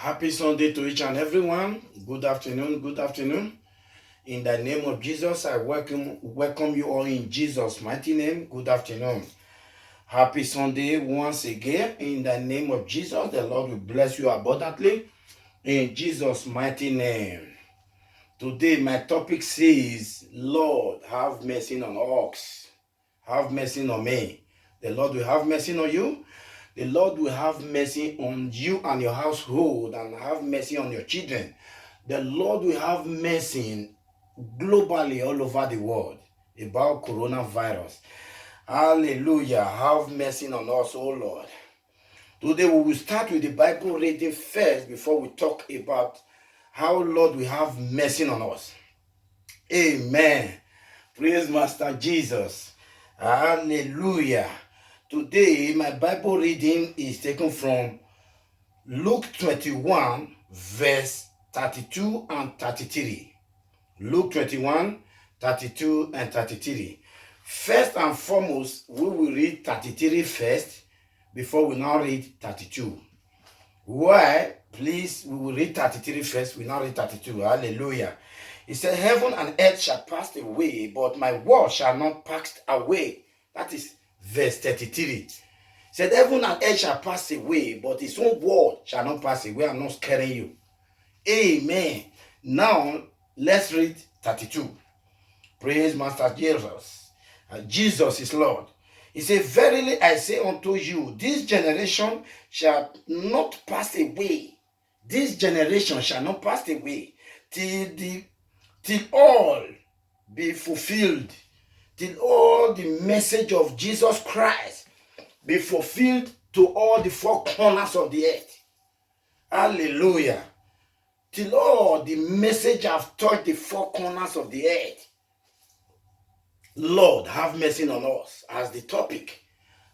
Happy Sunday to each and everyone. Good afternoon. Good afternoon. In the name of Jesus, I welcome you all in Jesus' mighty name. Good afternoon. Happy Sunday once again. In the name of Jesus, the Lord will bless you abundantly. In Jesus' mighty name. Today, my topic says, Lord, have mercy on us. Have mercy on me. The Lord will have mercy on you. The Lord will have mercy on you and your household and have mercy on your children. The Lord will have mercy globally all over the world about coronavirus. Hallelujah. Have mercy on us, oh Lord. Today we will start with the Bible reading first before we talk about how Lord will have mercy on us. Amen. Praise Master Jesus. Hallelujah. Today, my Bible reading is taken from Luke 21, verse 32 and 33. Luke 21, 32 and 33. First and foremost, we will read 33 first before we now read 32. Why? Please, we will read 33 first, we now read 32. Hallelujah. He said, heaven and earth shall pass away, but my word shall not pass away. That is verse 33. Said, heaven and earth shall pass away, but his own word shall not pass away. I'm not scaring you. Amen. Now, let's read 32. Praise Master Jesus. Jesus is Lord. He said, verily I say unto you, this generation shall not pass away. This generation shall not pass away till all be fulfilled. Till all the message of Jesus Christ be fulfilled to all the four corners of the earth. Hallelujah. Till all the message have touched the four corners of the earth. Lord, have mercy on us as the topic.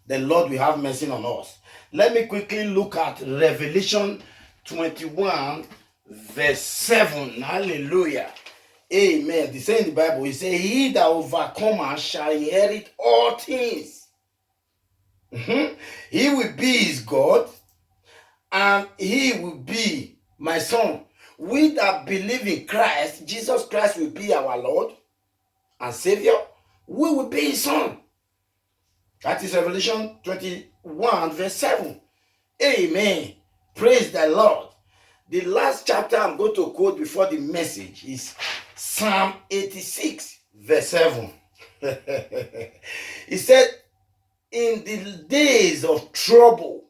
The Lord will have mercy on us. Let me quickly look at Revelation 21, verse 7. Hallelujah. Amen. The saying in the Bible, he says, he that overcometh shall inherit all things. He will be his God, and he will be my son. We that believe in Christ, Jesus Christ will be our Lord and Savior. We will be his son. That is Revelation 21, verse 7. Amen. Praise the Lord. The last chapter I'm going to quote before the message is Psalm 86, verse 7. He said, in the days of trouble,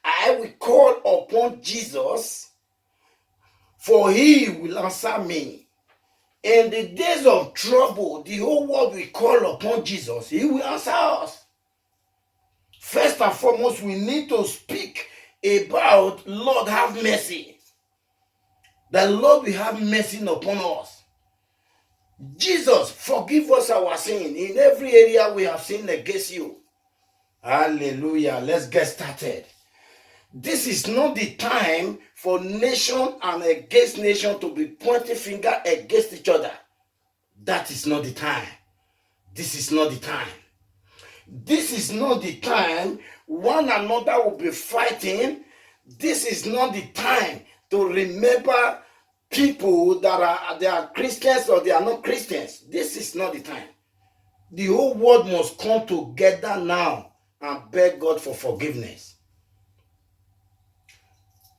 I will call upon Jesus, for he will answer me. In the days of trouble, the whole world will call upon Jesus. He will answer us. First and foremost, we need to speak about Lord have mercy. The Lord will have mercy upon us. Jesus, forgive us our sin. In every area we have sinned against you. Hallelujah. Let's get started. This is not the time for nation and against nation to be pointing finger against each other. That is not the time. This is not the time. This is not the time one another will be fighting. This is not the time to remember people that they are Christians or they are not Christians. This is not the time. The whole world must come together now and beg God for forgiveness.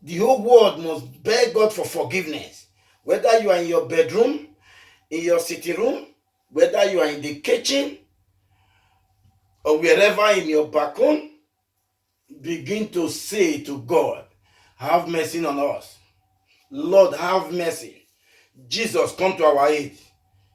The whole world must beg God for forgiveness. Whether you are in your bedroom, in your sitting room, whether you are in the kitchen, or wherever in your balcony, begin to say to God, have mercy on us. Lord, have mercy. Jesus, come to our aid.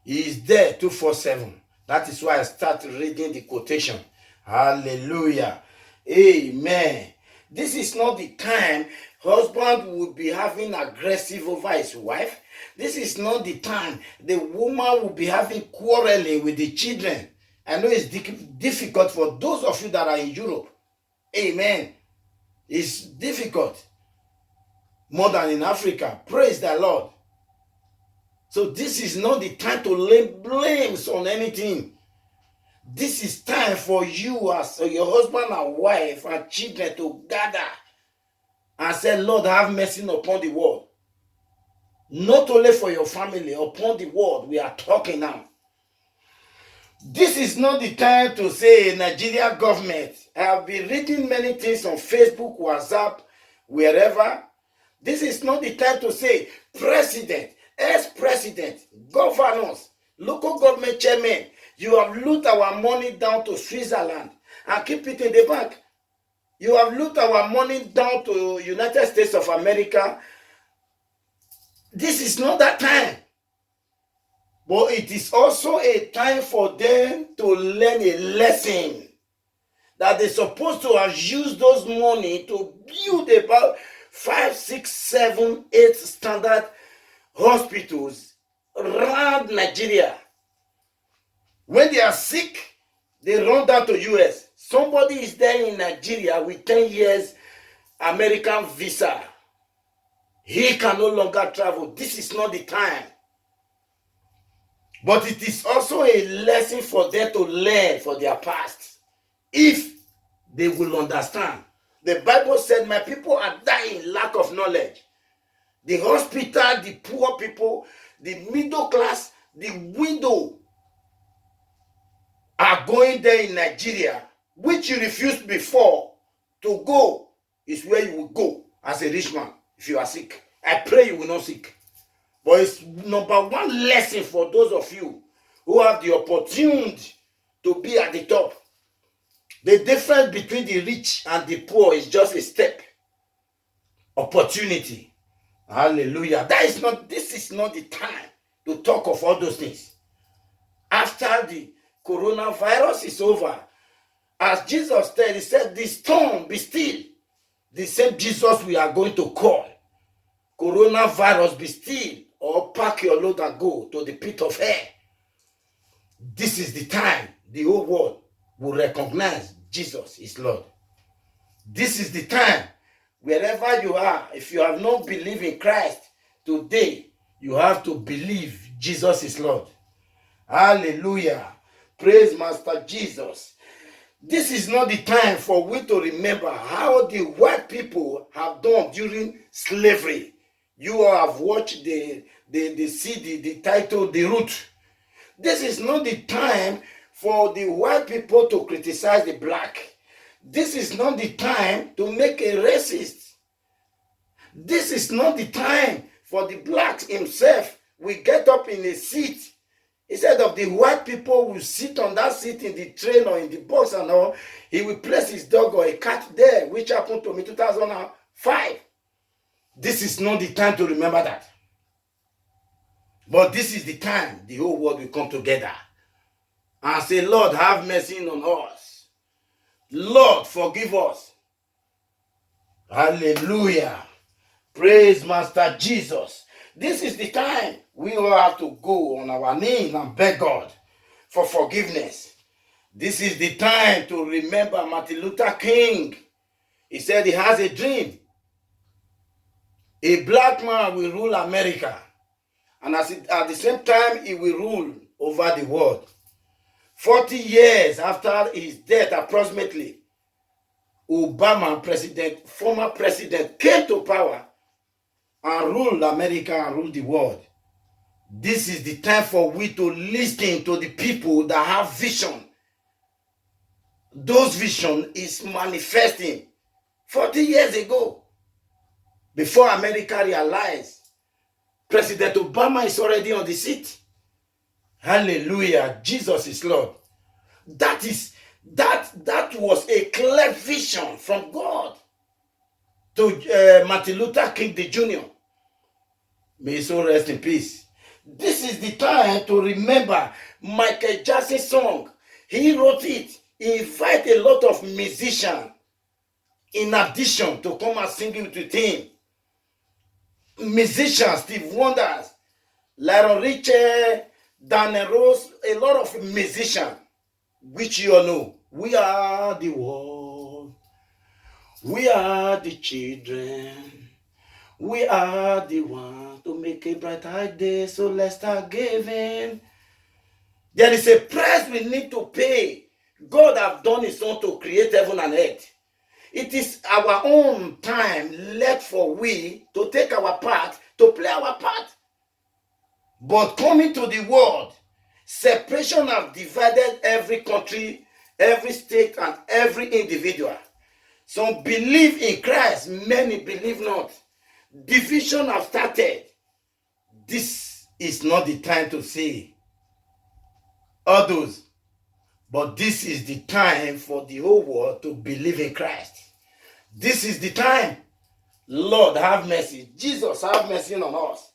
He is there 24/7. That is why I start reading the quotation. Hallelujah. Amen. This is not the time husband will be having aggressive over his wife. This is not the time the woman will be having quarreling with the children. I know it's difficult for those of you that are in Europe. Amen. It's difficult more than in Africa. Praise the Lord. So this is not the time to lay blames on anything. This is time for you as your husband and wife and children to gather and say, Lord, have mercy upon the world. Not only for your family, upon the world we are talking now. This is not the time to say Nigeria government. I have been reading many things on Facebook, WhatsApp, wherever. This is not the time to say president, ex-president, governors, local government chairman. You have loot our money down to Switzerland and keep it in the bank. You have loot our money down to United States of America. This is not that time. But it is also a time for them to learn a lesson that they're supposed to have used those money to build about 5, 6, 7, 8 standard hospitals around Nigeria. When they are sick, they run down to US. Somebody is there in Nigeria with 10 years American visa. He can no longer travel. This is not the time. But it is also a lesson for them to learn for their past, if they will understand. The Bible said, my people are dying lack of knowledge. The hospital, the poor people, the middle class, the widow are going there in Nigeria, which you refused before to go, is where you will go as a rich man if you are sick. I pray you will not sick. But it's number one lesson for those of you who have the opportunity to be at the top. The difference between the rich and the poor is just a step. Opportunity. Hallelujah. This is not the time to talk of all those things. After the coronavirus is over, as Jesus said, he said, the storm be still. The same Jesus we are going to call. Coronavirus be still, or pack your load and go to the pit of hell. This is the time the whole world will recognize Jesus is Lord. This is the time, wherever you are, if you have not believed in Christ, today you have to believe Jesus is Lord. Hallelujah. Praise Master Jesus. This is not the time for we to remember how the white people have done during slavery. You all have watched the CD, the title, The Root. This is not the time for the white people to criticize the black. This is not the time to make a racist. This is not the time for the black himself will get up in a seat. Instead of the white people will sit on that seat in the train or in the bus and all, he will place his dog or a cat there, which happened to me 2005. This is not the time to remember that. But this is the time the whole world will come together and say, Lord, have mercy on us. Lord, forgive us. Hallelujah. Praise Master Jesus. This is the time we all have to go on our knees and beg God for forgiveness. This is the time to remember Martin Luther King. He said he has a dream. A black man will rule America. And at the same time, he will rule over the world. 40 years after his death, approximately, Obama, former president, came to power and ruled America and ruled the world. This is the time for we to listen to the people that have vision. Those vision is manifesting 40 years ago. Before America realized President Obama is already on the seat. Hallelujah. Jesus is Lord. That was a clear vision from God to Martin Luther King the Jr. May his soul rest in peace. This is the time to remember Michael Jackson's song. He wrote it. He invited a lot of musicians in addition to come and sing it with him. Musicians, Steve Wonders, Lionel Richie, Daniel Rose, a lot of musicians, which you all know. We are the world. We are the children. We are the one to make a brighter day, so let's start giving. There is a price we need to pay. God have done his own to create heaven and earth. It is our own time left for we to take our part, to play our part. But coming to the world, separation has divided every country, every state, and every individual. Some believe in Christ, many believe not. Division has started. This is not the time to say others, but this is the time for the whole world to believe in Christ. This is the time. Lord, have mercy. Jesus, have mercy on us.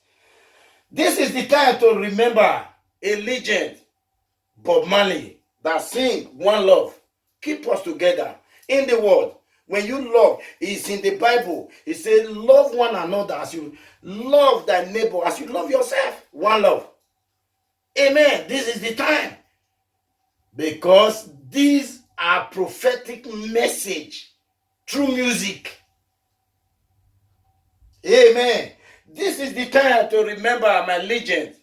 This is the time to remember a legend, Bob Marley, that sing one love. Keep us together in the world. When you love, it's in the Bible. It says, love one another as you love thy neighbor, as you love yourself. One love. Amen. This is the time. Because these are prophetic message through music. Amen. This is the time to remember my legend,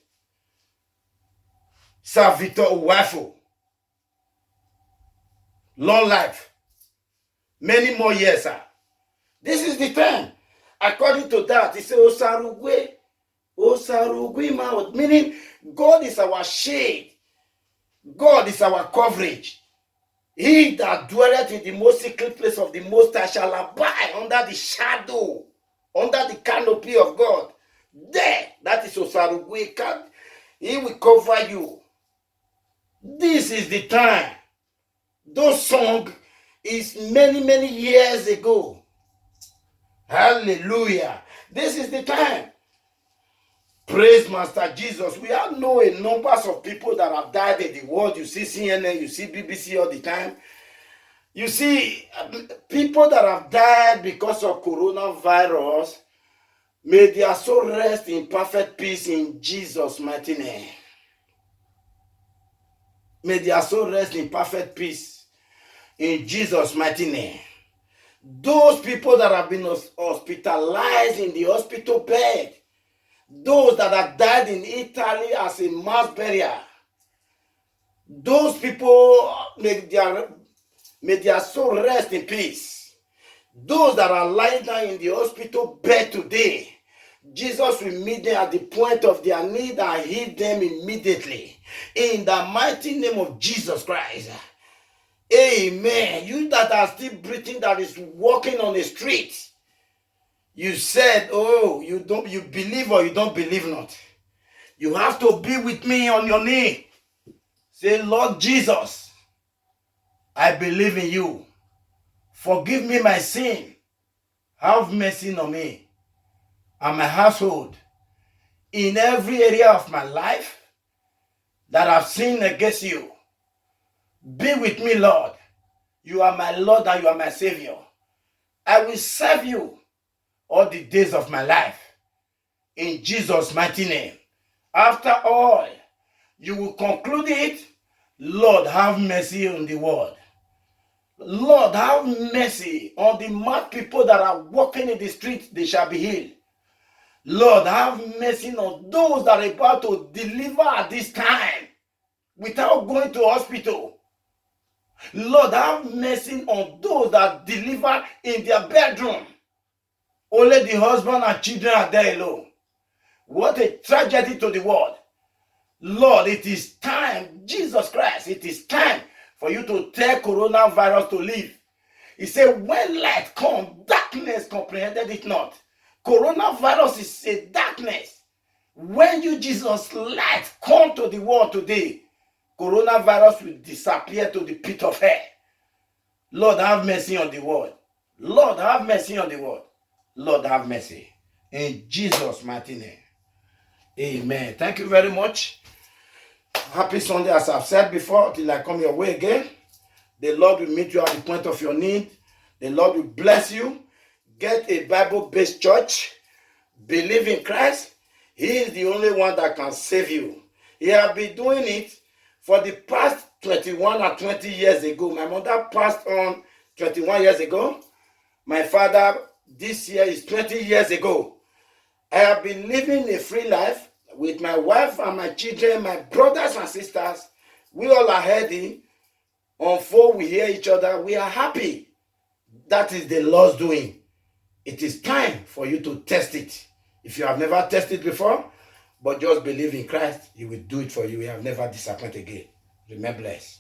Sir Victor Uwafo. Long life. Many more years, sir. This is the time. According to that, he said, Osarugwe, mouth. Meaning, God is our shade. God is our coverage. He that dwelleth in the most secret place of the Most High shall abide under the shadow, under the canopy of God. There, that is Osarugwe. He will cover you. This is the time. Those songs is many, many years ago. Hallelujah. This is the time. Praise Master Jesus. We all know a numbers of people that have died in the world. You see CNN, you see BBC all the time. You see people that have died because of coronavirus. May their soul rest in perfect peace in Jesus' mighty name. May their soul rest in perfect peace in Jesus' mighty name. Those people that have been hospitalized in the hospital bed, those that have died in Italy as a mass burial, those people, may their soul rest in peace. Those that are lying down in the hospital bed today, Jesus will meet them at the point of their need and heal them immediately. In the mighty name of Jesus Christ. Amen. You that are still breathing, that is walking on the street, you said, oh, you believe or you don't believe not. You have to be with me on your knee. Say, Lord Jesus, I believe in you. Forgive me my sin. Have mercy on me and my household. In every area of my life that I've sinned against you, be with me, Lord. You are my Lord and you are my Savior. I will serve you all the days of my life. In Jesus' mighty name. After all, you will conclude it, Lord, have mercy on the world. Lord, have mercy on the mad people that are walking in the streets, they shall be healed. Lord, have mercy on those that are about to deliver at this time without going to hospital. Lord, have mercy on those that deliver in their bedroom. Only the husband and children are there alone. What a tragedy to the world. Lord, it is time, Jesus Christ, it is time for you to tell coronavirus to leave. He said, when light comes, darkness comprehended it not. Coronavirus is a darkness. When you, Jesus, light come to the world today, coronavirus will disappear to the pit of hell. Lord, have mercy on the world. Lord, have mercy on the world. Lord, have mercy. In Jesus' mighty name. Amen. Thank you very much. Happy Sunday, as I've said before, till I come your way again. The Lord will meet you at the point of your need. The Lord will bless you. Get a Bible-based church. Believe in Christ. He is the only one that can save you. He has been doing it for the past 21 or 20 years ago. My mother passed on 21 years ago. My father, this year is 20 years ago. I have been living a free life with my wife and my children, my brothers and sisters. We all are healthy. On phone, we hear each other. We are happy. That is the Lord's doing. It is time for you to test it. If you have never tested before, but just believe in Christ, He will do it for you. He have never disappointed again. Remain blessed.